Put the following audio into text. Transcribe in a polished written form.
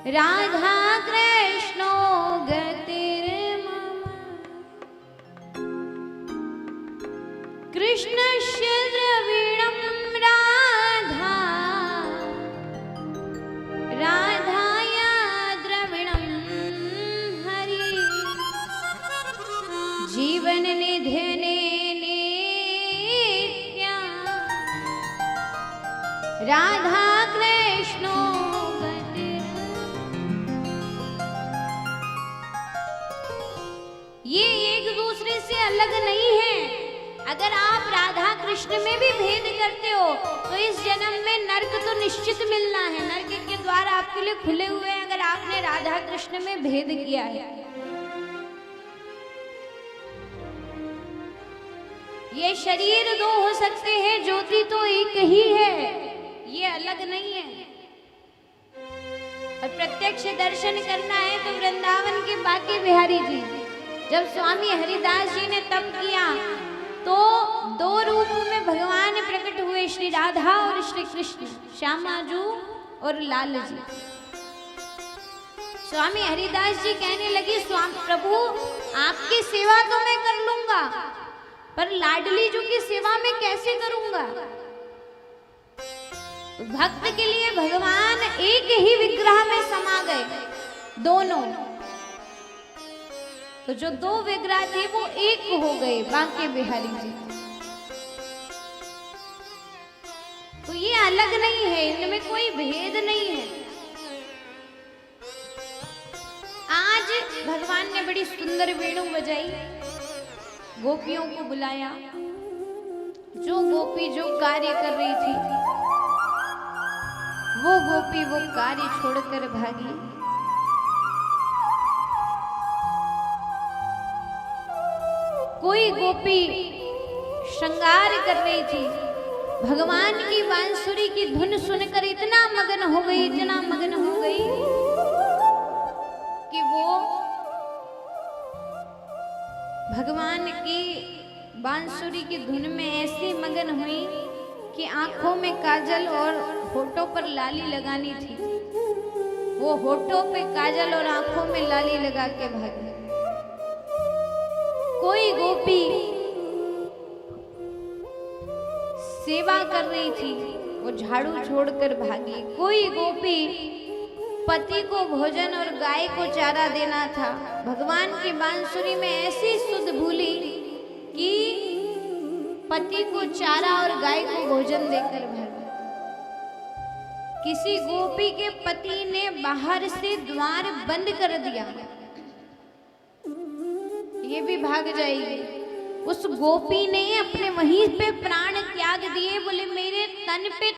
राधा कृष्णो गतिर्मम कृष्णस्य द्रविणं राधा राधाया द्रविणं हरि जीवन निधने नित्या राधा कृष्णो ये एक दूसरे से अलग नहीं है। अगर आप राधा कृष्ण में भी भेद करते हो तो इस जन्म में नरक तो निश्चित मिलना है। नरक के द्वार आपके लिए खुले हुए हैं अगर आपने राधा कृष्ण में भेद किया है। ये शरीर दो हो सकते हैं, ज्योति तो एक ही है, ये अलग नहीं है। और प्रत्यक्ष दर्शन करना है तो वृंदावन के बांके बिहारी जी, जब स्वामी हरिदास जी ने तप किया तो दो रूप में भगवान प्रकट हुए, श्री राधा और श्री कृष्ण, श्यामाजू और लाल जी। स्वामी हरिदास जी कहने लगे, स्वामी प्रभु आपकी सेवा तो मैं कर लूंगा पर लाडली जी की सेवा में कैसे करूंगा। भक्त के लिए भगवान एक ही विग्रह में समा गए दोनों, तो जो दो विग्रह थे वो एक हो गए बांके बिहारी जी। तो ये अलग नहीं है, इनमें कोई भेद नहीं है। आज भगवान ने बड़ी सुंदर वेणु बजाई, गोपियों को बुलाया। जो गोपी जो कार्य कर रही थी वो गोपी वो कार्य छोड़कर भागी। कोई गोपी श्रृंगार कर रही थी, भगवान की बांसुरी की धुन सुनकर इतना मगन हो गई, इतना मगन हो गई कि वो भगवान की बांसुरी की धुन में ऐसी मगन हुई कि आंखों में काजल और होठों पर लाली लगानी थी। वो होठों पे काजल और आंखों में लाली लगा के भागी। कोई गोपी सेवा कर रही थी, वो झाड़ू छोड़कर भागी। कोई गोपी पति को भोजन और गाय को चारा देना था, भगवान की बांसुरी में ऐसी सुध भूली कि पति को चारा और गाय को भोजन देकर भागी। किसी गोपी के पति ने बाहर से द्वार बंद कर दिया, ये भी भाग जाएगी। उस गोपी ने अपने वहीं पे प्राण त्याग दिए, बोले मेरे तन पे